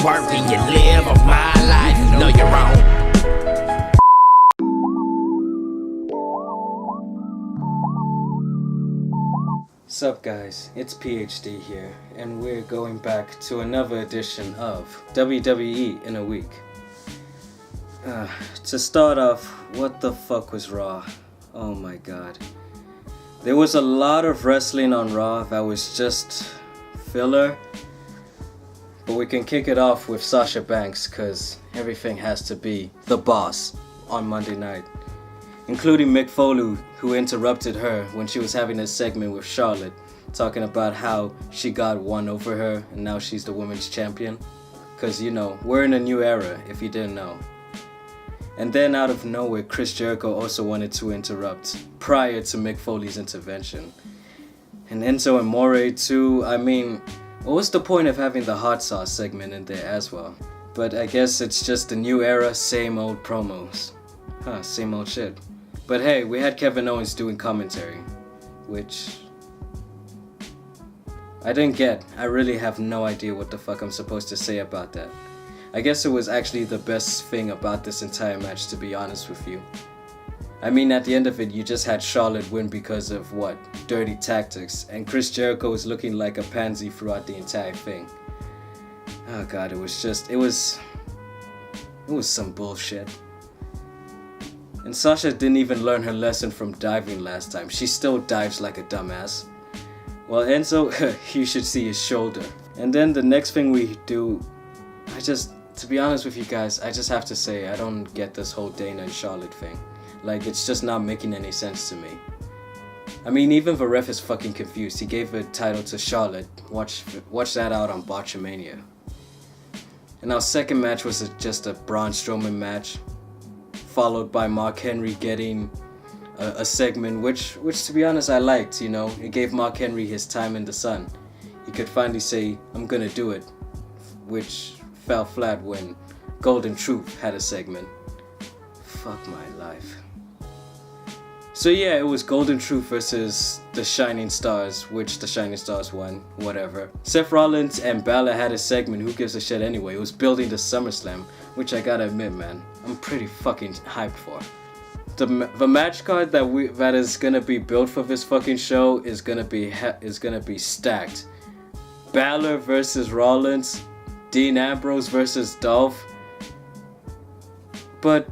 work and you live of my life. No, you're wrong. Sup guys, it's P.h.D here, and we're going back to another edition of WWE in a week. To start off, what the fuck was Raw? Oh my god. There was a lot of wrestling on Raw that was just filler, but we can kick it off with Sasha Banks cause everything has to be the boss on Monday night. Including Mick Foley, who interrupted her when she was having a segment with Charlotte, talking about how she got one over her and now she's the women's champion. Cause you know, we're in a new era if you didn't know. And then out of nowhere, Chris Jericho also wanted to interrupt prior to Mick Foley's intervention. And Enzo and Moray too, I mean, what was the point of having the hot sauce segment in there as well? But I guess it's just the new era, same old promos. Same old shit. But hey, we had Kevin Owens doing commentary, which I didn't get. I really have no idea what the fuck I'm supposed to say about that. I guess it was actually the best thing about this entire match, to be honest with you. I mean, at the end of it, you just had Charlotte win because of what? Dirty tactics, and Chris Jericho was looking like a pansy throughout the entire thing. Oh god, it was some bullshit. And Sasha didn't even learn her lesson from diving last time. She still dives like a dumbass. Well, Enzo, you should see his shoulder. And then the next thing we do, to be honest with you guys, I just have to say, I don't get this whole Dana and Charlotte thing. Like, it's just not making any sense to me. I mean, even the ref is fucking confused. He gave the title to Charlotte. Watch that out on Botchamania. And our second match was just a Braun Strowman match, followed by Mark Henry getting a segment which to be honest I liked, you know. It gave Mark Henry his time in the sun. He could finally say, I'm gonna do it, which fell flat when Golden Truth had a segment. Fuck my life. So yeah, it was Golden Truth versus the Shining Stars, which the Shining Stars won, whatever. Seth Rollins and Balor had a segment, who gives a shit anyway. It was building the SummerSlam, which I gotta admit, man, I'm pretty fucking hyped for. The match card that is gonna be built for this fucking show is gonna be stacked. Balor versus Rollins, Dean Ambrose versus Dolph. But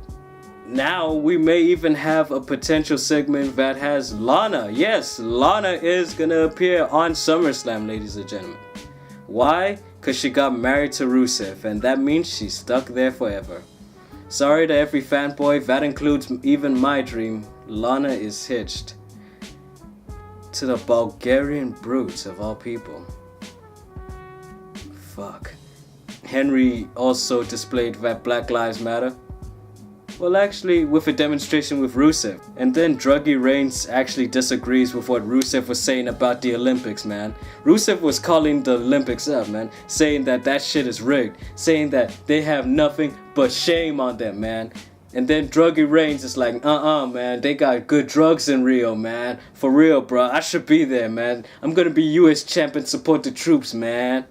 now we may even have a potential segment that has Lana. Yes, Lana is gonna appear on SummerSlam, ladies and gentlemen. Why? Because she got married to Rusev, and that means she's stuck there forever. Sorry to every fanboy, that includes even my dream. Lana is hitched to the Bulgarian brutes of all people. Fuck. Henry also displayed that Black Lives Matter. Well, actually, with a demonstration with Rusev. And then Druggy Reigns actually disagrees with what Rusev was saying about the Olympics, man. Rusev was calling the Olympics up, man. Saying that shit is rigged. Saying that they have nothing but shame on them, man. And then Druggy Reigns is like, man. They got good drugs in Rio, man. For real, bro. I should be there, man. I'm gonna be US champ and support the troops, man.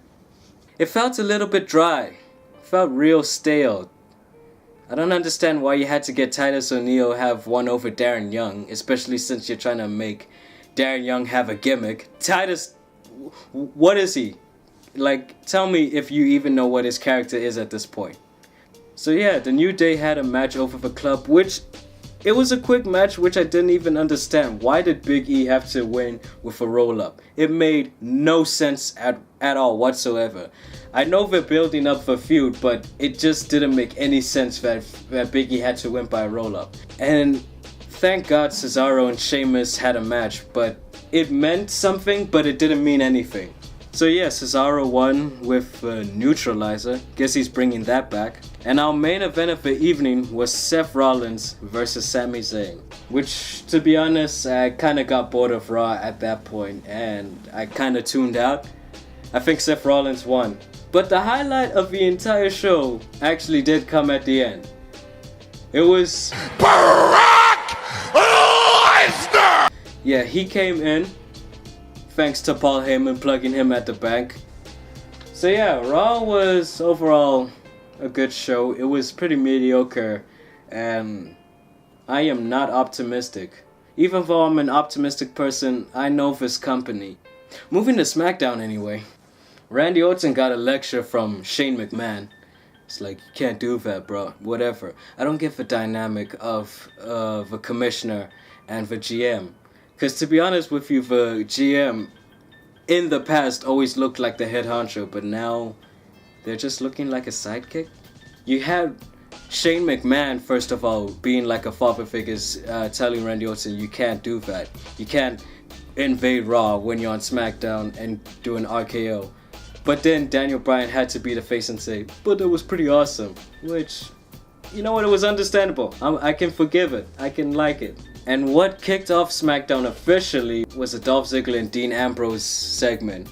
It felt a little bit dry. It felt real stale. I don't understand why you had to get Titus O'Neil have one over Darren Young, especially since you're trying to make Darren Young have a gimmick. Titus, what is he? Like, tell me if you even know what his character is at this point. So yeah, the New Day had a match over the club, which, it was a quick match which I didn't even understand. Why did Big E have to win with a roll-up? It made no sense at all whatsoever. I know they're building up for feud, but it just didn't make any sense that Big E had to win by a roll-up. And thank God Cesaro and Sheamus had a match, but it meant something, but it didn't mean anything. So yeah, Cesaro won with a neutralizer. Guess he's bringing that back. And our main event of the evening was Seth Rollins versus Sami Zayn. Which, to be honest, I kinda got bored of Raw at that point, and I kinda tuned out. I think Seth Rollins won. But the highlight of the entire show actually did come at the end. It was Brock Lesnar! Yeah, he came in, thanks to Paul Heyman plugging him at the bank. So yeah, Raw was overall a good show. It was pretty mediocre, and I am not optimistic. Even though I'm an optimistic person, I know this company. Moving to SmackDown anyway. Randy Orton got a lecture from Shane McMahon. It's like, you can't do that, bro. Whatever. I don't get the dynamic of the commissioner and the GM. Because to be honest with you, the GM in the past always looked like the head honcho, but now they're just looking like a sidekick. You had Shane McMahon, first of all, being like a father figure, telling Randy Orton, you can't do that. You can't invade Raw when you're on SmackDown and do an RKO. But then Daniel Bryan had to be the face and say, but it was pretty awesome. Which, you know what, it was understandable. I can forgive it. I can like it. And what kicked off SmackDown officially was a Dolph Ziggler and Dean Ambrose segment,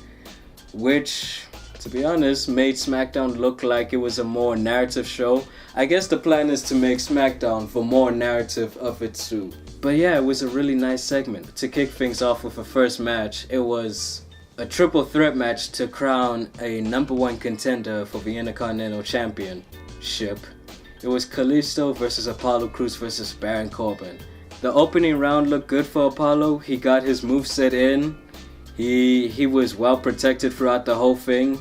which, to be honest, made SmackDown look like it was a more narrative show. I guess the plan is to make SmackDown for more narrative of it too. But yeah, it was a really nice segment. To kick things off with a first match, it was a triple threat match to crown a #1 contender for the Intercontinental Championship. It was Kalisto versus Apollo Crews versus Baron Corbin. The opening round looked good for Apollo. He got his moveset in. He was well protected throughout the whole thing.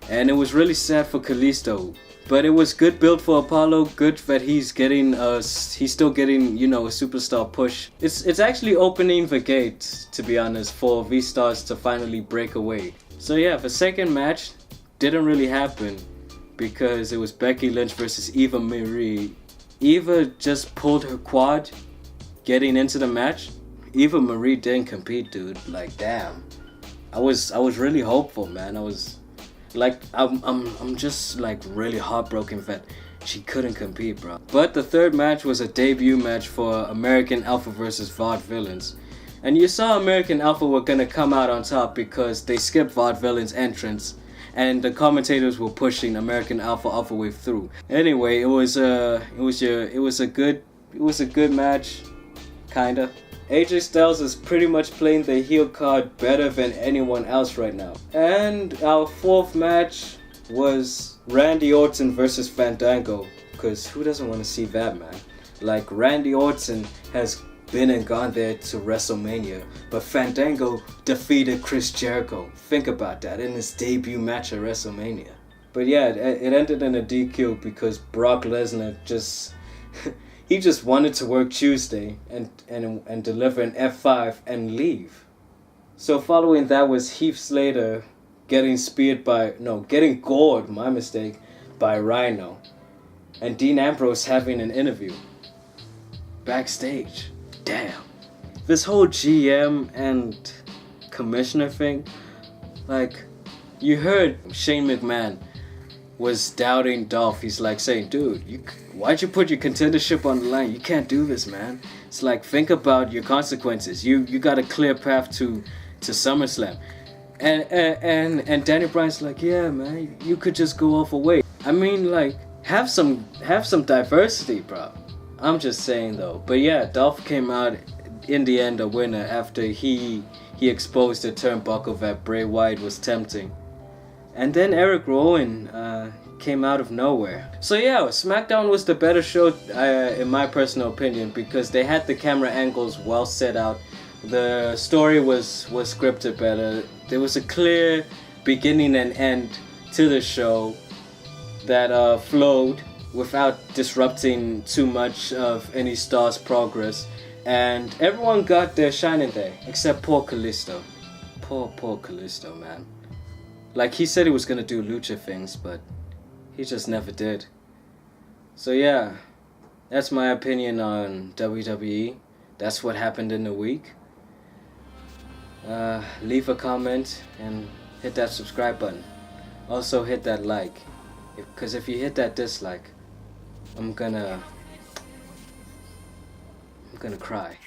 And it was really sad for Kalisto. But it was good build for Apollo. Good that he's still getting, you know, a superstar push. It's actually opening the gate, to be honest, for these stars to finally break away. So yeah, the second match didn't really happen because it was Becky Lynch versus Eva Marie. Eva just pulled her quad getting into the match. Eva Marie didn't compete, dude. Like, damn. I was really hopeful, man. I'm just like really heartbroken that she couldn't compete, bro. But the third match was a debut match for American Alpha versus Vaudevillains. And you saw American Alpha were gonna come out on top because they skipped Vaudevillains' entrance and the commentators were pushing American Alpha all the way through. Anyway, it was a good match, kinda. AJ Styles is pretty much playing the heel card better than anyone else right now. And our fourth match was Randy Orton versus Fandango. Because who doesn't want to see that, man? Like, Randy Orton has been and gone there to WrestleMania. But Fandango defeated Chris Jericho. Think about that, in his debut match at WrestleMania. But yeah, it ended in a DQ because Brock Lesnar just... he just wanted to work Tuesday and deliver an F5 and leave. So following that was Heath Slater getting gored, my mistake, by Rhino. And Dean Ambrose having an interview. Backstage. Damn. This whole GM and commissioner thing, like, you heard Shane McMahon was doubting Dolph. He's like saying, dude, why'd you put your contendership on the line? You can't do this, man. It's like, think about your consequences. You got a clear path to SummerSlam. And Daniel Bryan's like, yeah, man, you could just go off away. I mean, like, have some diversity, bro. I'm just saying though. But yeah, Dolph came out in the end a winner after he exposed the turnbuckle that Bray Wyatt was tempting. And then Eric Rowan came out of nowhere. So yeah, SmackDown was the better show in my personal opinion because they had the camera angles well set out. The story was scripted better. There was a clear beginning and end to the show that flowed without disrupting too much of any star's progress. And everyone got their shining day, except poor Kalisto. Poor Kalisto, man. Like, he said he was gonna do lucha things, but he just never did. So yeah, that's my opinion on WWE. That's what happened in the week. Leave a comment and hit that subscribe button. Also hit that like, because if you hit that dislike, I'm gonna cry.